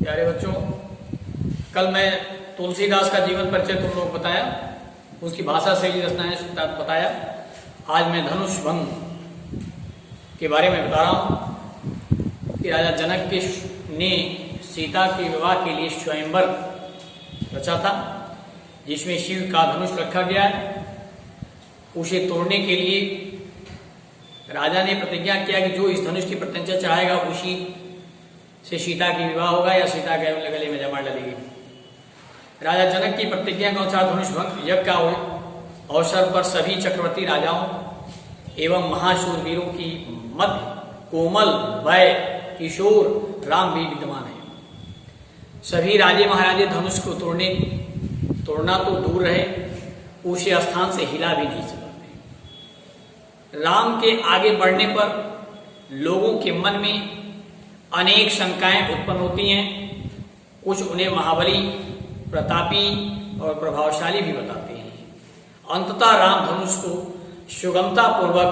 प्यारे बच्चों, कल मैं तुलसीदास का जीवन परिचय तुम लोग बताया, उसकी भाषा शैली रचनाएं बताया। आज मैं धनुष भंग के बारे में बता रहा हूँ कि राजा जनक ने सीता के विवाह के लिए स्वयंवर रचा था, जिसमें शिव का धनुष रखा गया है। उसे तोड़ने के लिए राजा ने प्रतिज्ञा किया कि जो इस धनुष की प्रत्यंचा चढ़ाएगा उसी से सीता की विवाह होगा या सीता के गले में जमा डलेगी। राजा जनक की प्रतिज्ञा के अनुसार धनुष भंग यज्ञ का अवसर पर सभी चक्रवर्ती राजाओं एवं महाशूरवीरों की मध्य कोमल वय किशोर राम भी विद्यमान है। सभी राजे महाराजे धनुष को तोड़ना तो दूर रहे, उसे स्थान से हिला भी नहीं सकते। राम के आगे बढ़ने पर लोगों के मन में अनेक शंकाएं उत्पन्न होती हैं। कुछ उन्हें महाबली, प्रतापी और प्रभावशाली भी बताते हैं। अंततः राम धनुष को सुगमता पूर्वक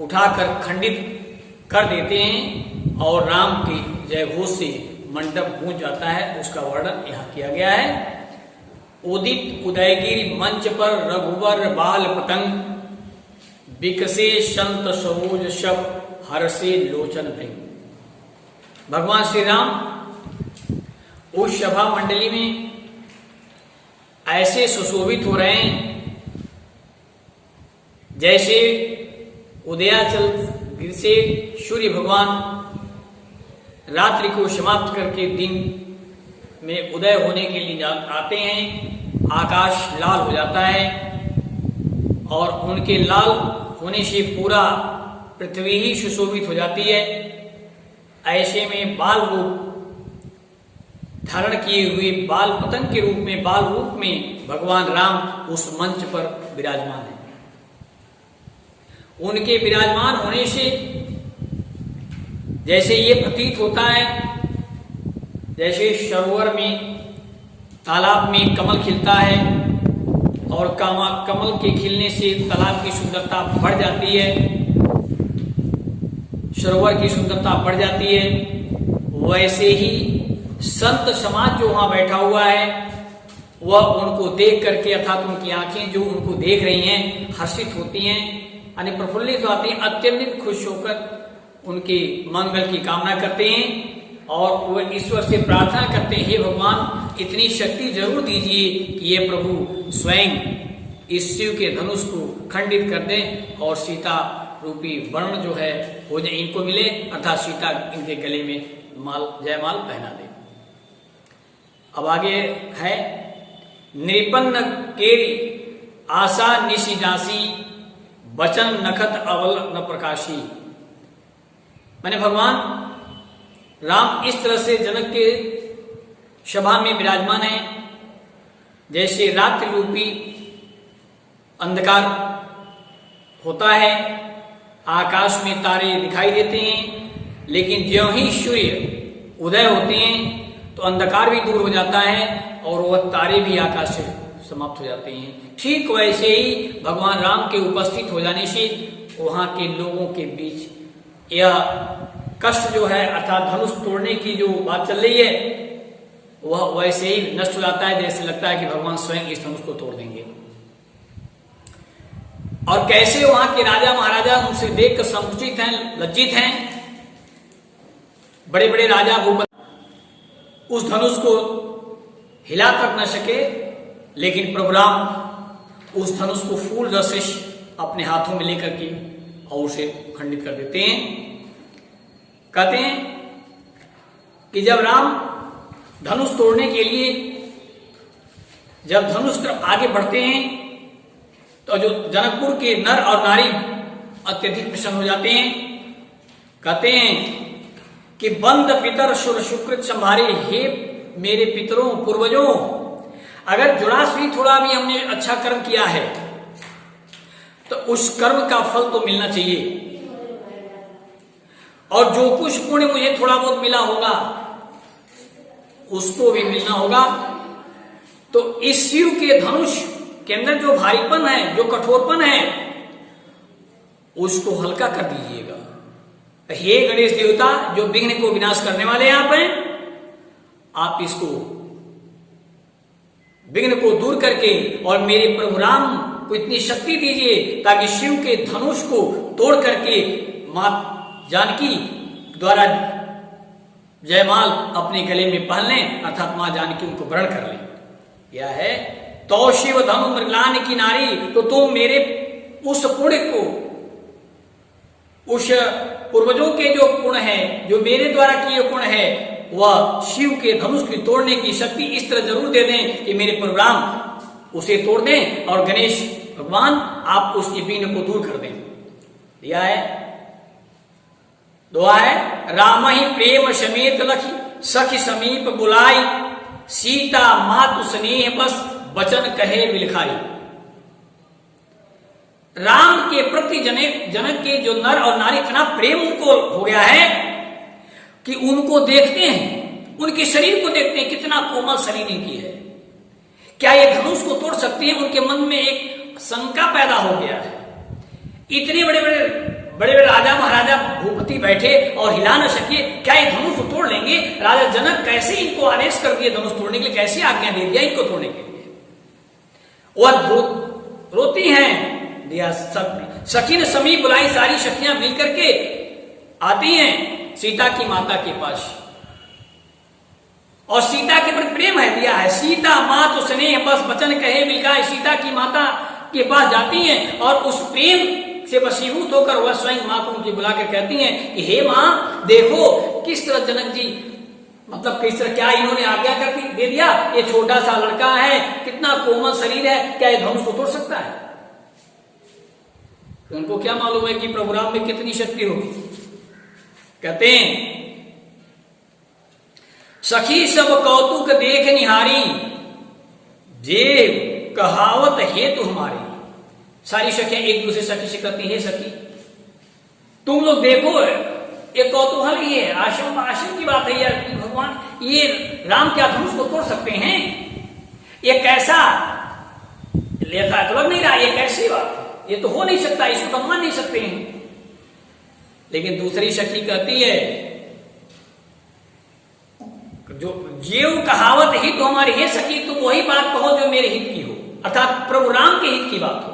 उठाकर खंडित कर देते हैं और राम के जयघोष से मंडप गूंज जाता है। उसका वर्णन यहाँ किया गया है। उदित उदयगिरि मंच पर रघुवर बाल पतंग, विकसे संत सरोज शब हर्षे लोचन प्रेम। भगवान श्री राम उस सभा मंडली में ऐसे सुशोभित हो रहे हैं जैसे उदयाचल गिर से सूर्य भगवान रात्रि को समाप्त करके दिन में उदय होने के लिए आते हैं। आकाश लाल हो जाता है और उनके लाल होने से पूरा पृथ्वी ही सुशोभित हो जाती है। ऐसे में बाल रूप धारण किए हुए बाल पतंग के रूप में, बाल रूप में भगवान राम उस मंच पर विराजमान है। उनके विराजमान होने से जैसे ये प्रतीत होता है जैसे सरोवर में, तालाब में कमल खिलता है और कमल के खिलने से तालाब की सुंदरता बढ़ जाती है, सरोवर की सुंदरता बढ़ जाती है। वैसे ही संत समाज जो वहां बैठा हुआ है वह उनको देख करके, अर्थात उनकी आंखें जो उनको देख रही हैं, हर्षित होती हैं, यानी प्रफुल्लित होती हैं, अत्यंत खुश होकर उनके मंगल की कामना करते हैं और वह ईश्वर से प्रार्थना करते हैं, हे भगवान इतनी शक्ति जरूर दीजिए कि ये प्रभु स्वयं इस शिव के धनुष को खंडित कर दें और सीता रूपी वर्ण जो है वो इनको मिले, अर्थात सीता इनके गले में जयमाल पहना दे। अब आगे है निपन्न केरी आशा निशि जासी, बचन नखत अवल न प्रकाशी। मैंने भगवान राम इस तरह से जनक के सभा में विराजमान है जैसे रात्रि रूपी अंधकार होता है, आकाश में तारे दिखाई देते हैं, लेकिन ज्यों ही सूर्य उदय होते हैं तो अंधकार भी दूर हो जाता है और वह तारे भी आकाश से समाप्त हो जाते हैं। ठीक वैसे ही भगवान राम के उपस्थित हो जाने से वहां के लोगों के बीच यह कष्ट जो है, अर्थात धनुष तोड़ने की जो बात चल रही है, वह वैसे ही नष्ट हो जाता है जैसे लगता है कि भगवान स्वयं इस धनुष को तोड़ देंगे। और कैसे वहां के राजा महाराजा उनसे देखकर संकुचित हैं, लज्जित हैं। बड़े बड़े राजा भूपति उस धनुष को हिला तक न सके, लेकिन प्रभु राम उस धनुष को फूल रशिश अपने हाथों में लेकर के और उसे खंडित कर देते हैं। कहते हैं कि जब राम धनुष तोड़ने के लिए जब धनुष तरफ आगे बढ़ते हैं तो जो जनकपुर के नर और नारी अत्यधिक प्रसन्न हो जाते हैं। कहते हैं कि बंद पितर सुर सुकृत संभारे, हे मेरे पितरों पूर्वजों, अगर जुड़ास भी थोड़ा भी हमने अच्छा कर्म किया है तो उस कर्म का फल तो मिलना चाहिए, और जो कुछ पुण्य मुझे थोड़ा बहुत मिला होगा उसको भी मिलना होगा। तो इस शिव के धनुष के अंदर जो भारीपन है, जो कठोरपन है, उसको हल्का कर दीजिएगा। हे गणेश देवता, जो विघ्न को विनाश करने वाले आप हैं, आप इसको विघ्न को दूर करके और मेरे प्रभु राम को इतनी शक्ति दीजिए ताकि शिव के धनुष को तोड़ करके मां जानकी द्वारा जयमाल अपने गले में पहन लें, अर्थात मां जानकी उनको वरण कर लें। यह है तो शिव धनु मृगलान की नारी, तो तुम मेरे उस पुण्य को, उस पूर्वजों के जो पुण्य है, जो मेरे द्वारा किए पुण्य है, वह शिव के धनुष की तोड़ने की शक्ति इस तरह जरूर दे दें कि मेरे परशुराम उसे तोड़ दें और गणेश भगवान आप उसके विघ्न को दूर कर दें। यह है दुआ है, राम ही प्रेम समेत लखी सखी समीप बुलाई, सीता मातु स्नेह बस वचन कहे बिलखाई। राम के प्रति जनक के जो नर और नारी इतना प्रेम उनको हो गया है कि उनको देखते हैं, उनके शरीर को देखते हैं, कितना कोमल शरीर इनकी है, क्या ये धनुष को तोड़ सकती है? उनके मन में एक शंका पैदा हो गया है। इतने बड़े बड़े राजा महाराजा भूपति बैठे और हिला न सके, क्या ये धनुष को तोड़ लेंगे? राजा जनक कैसे इनको आदेश कर दिए धनुष तोड़ने के लिए, कैसे आज्ञा दे दिया इनको तोड़ने के लिए? वह रोती हैं, दिया सब सखी ने समीप बुलाई, सारी सखियां मिलकर के आती हैं सीता की माता के पास और सीता के प्रति प्रेम है दिया है। सीता माँ तो स्नेह बस वचन कहे बिलखाई, सीता की माता के पास जाती हैं और उस प्रेम से वशीभूत होकर वह स्वयं माँ को उनकी बुलाकर कहती हैं कि हे माँ देखो किस तरह जनक जी, मतलब किस तरह, क्या इन्होंने आज्ञा कर दे दिया, ये छोटा सा लड़का है, कितना कोमल शरीर है, क्या ये धनुष को तोड़ सकता है? तो उनको क्या मालूम है कि प्रभु राम में कितनी शक्ति होगी। कहते हैं सखी सब कौतुक देख निहारी, जे कहावत हेतु हमारी। सारी सखियां एक दूसरे सखी से कहती है, सखी तुम लोग देखो, ये कौतूहल, ये आश्चर्य की बात है यार, भगवान ये राम क्या धनुष को तोड़ सकते हैं? ये कैसा लेखा तो लग नहीं रहा, ये कैसी बात है, ये तो हो नहीं सकता, इसको तो मान नहीं सकते हैं। लेकिन दूसरी सखी कहती है जो जेव कहावत हित तो हमारी, हे सखी तुम वही बात कहो जो मेरे हित की हो, अर्थात प्रभु राम के हित की बात हो।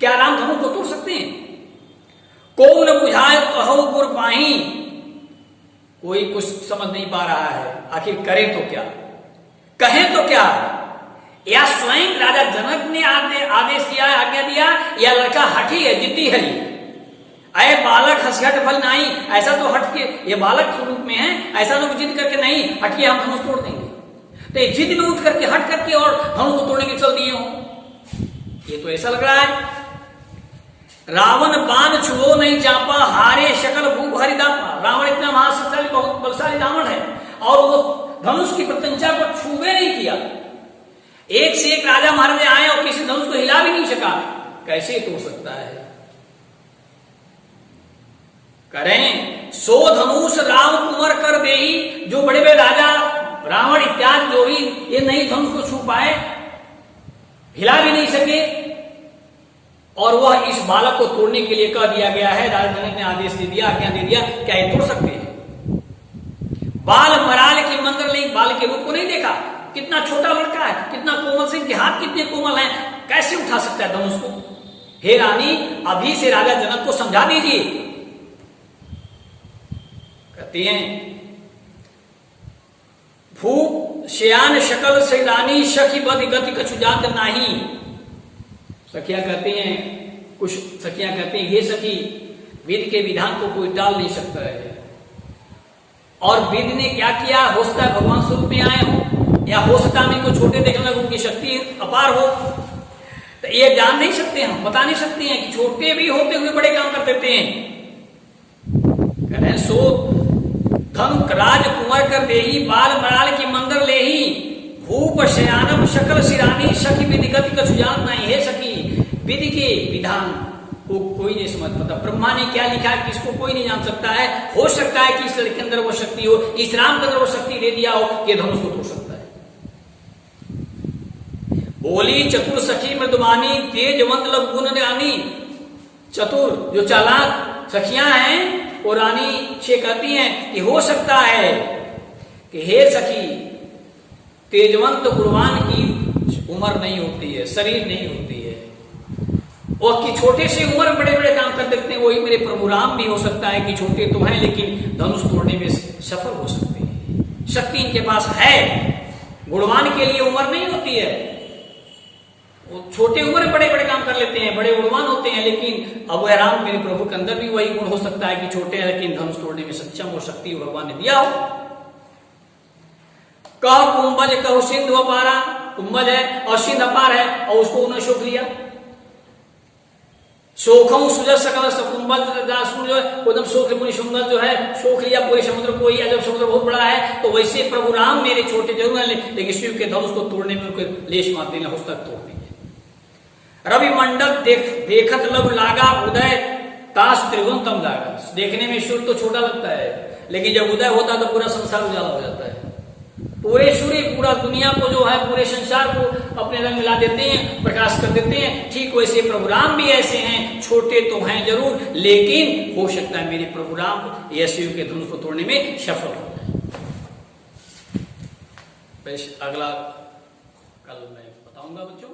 क्या राम धनुष को तोड़ सकते हैं? को न बुझाए कहो गुर पाही, कोई कुछ समझ नहीं पा रहा है, आखिर करे तो क्या, कहे तो क्या? या स्वयं राजा जनक ने आदेश दिया, आज्ञा दिया, या लड़का हठी है, जिद्दी है, अय बालक हंसघट फल नहीं, ऐसा तो हट के, ये बालक स्वरूप में है, ऐसा तो जिद करके नहीं हटिए हम धनुष तोड़ देंगे, तो ये जिद में उठ करके हट करके और धनुष को तोड़ने के चल दिए हो, ये तो ऐसा लग रहा है। रावण बाण छुओ नहीं चापा, हारे शकल भूप हरिदापा। रावण इतना महाशक्तिशाली बहुत बलशाली रावण है और वो धनुष की प्रत्यंचा को छूबे नहीं किया। एक से एक राजा महाराजा आए और किसी धनुष को हिला भी नहीं सका, कैसे तोड़ सकता है? करें सो धनुष राम कुंवर कर देही, जो बड़े बड़े राजा रावण इत्यादि जो भी ये नहीं धनुष को छू पाए, हिला भी नहीं सके, और वह इस बालक को तोड़ने के लिए कह दिया गया है, राजा जनक ने आदेश दे दिया, आज्ञा दे दिया, क्या ये तोड़ सकते हैं? बाल मराल की मंदिर नहीं, बाल के रूप को नहीं देखा, कितना छोटा लड़का है, कितना कोमल से, इनके हाथ कितने कोमल हैं, कैसे उठा सकता है धनुष को? हे रानी अभी से राजा जनक को समझा दीजिए। कहती हैं भूप श्यान शकल से रानी, सखी बद गति कछु जात नाही। सखियां कहती हैं, कुछ सखियां कहती हैं, ये सखी वेद के विधान को कोई टाल नहीं सकता है, और वेद ने क्या किया, हो सकता है भगवान स्वरूप में आए हो, या हो सकता है इनको छोटे देखने लगे, उनकी शक्ति अपार हो, तो ये जान नहीं सकते हम, बता नहीं सकते हैं कि छोटे भी होते हुए बड़े काम कर देते हैं। कह रहे सो धन राज कुंवर कर देही, बाल मराल की मंदिर ले ही, भूप शयानम शकल सिरानी, सखी विधि गति कछु जान नहीं। है सखी विधि के विधान को कोई नहीं समझ पाता, ब्रह्मा ने क्या लिखा है किसको कोई नहीं जान सकता है। हो सकता है कि इस लड़के के अंदर वो शक्ति हो, इस राम के अंदर वो शक्ति दे दिया हो कि धनुष को तोड़ सकता है। बोली चतुर सखी मृदुमानी, तेजवंत लव गुण रानी। चतुर जो चालाक सखियां हैं वो रानी से कहती हैं कि हो सकता है कि हे सखी, तेजवंत गुणवान की उम्र नहीं होती है, शरीर नहीं होती है, और कि छोटे से उम्र में बड़े बड़े काम कर देते हैं। वही मेरे प्रभु राम भी हो सकता है कि छोटे तो हैं लेकिन धनुष तोड़ने में सफल हो सकते हैं, शक्ति इनके पास है। गुणवान के लिए उम्र नहीं होती है, वो छोटे उम्र में बड़े बड़े काम कर लेते हैं, बड़े गुणवान होते हैं, लेकिन अब वह राम मेरे प्रभु के अंदर भी वही गुण हो सकता है कि छोटे हैं लेकिन धनुष तोड़ने में सक्षम हो, शक्ति भगवान ने दिया हो। कह कुंभज कहो सिंधु अपारा, कुंभज है और सिंध अपार है, और उसको उन्होंने शोक लिया। शोखम सुजल सकल कुंभज जो है एकदम शोक मुनि सुंदर जो है शोक लिया पूरे समुद्र को ही। जब समुद्र बहुत बड़ा है तो वैसे प्रभु राम मेरे छोटे जरूर हैं लेकिन शिव के धनुष को तोड़ने में उनको लेश मार देना, उस तक तोड़ देंगे। रवि मंडल देखत लघु लागा, उदय ताश त्रिगुण तम लागा। देखने में सूर्य तो छोटा लगता है लेकिन जब उदय होता है तो पूरा संसार उजाला हो जाता है। पूरे सूर्य पूरा दुनिया को जो है पूरे संसार को अपने रंग मिला देते हैं, प्रकाश कर देते हैं। ठीक वैसे प्रभु राम भी ऐसे हैं, छोटे तो हैं जरूर लेकिन हो सकता है मेरे प्रभु राम ये शिव के धनुष को तोड़ने में सफल हो जाए। अगला कल मैं बताऊंगा बच्चों।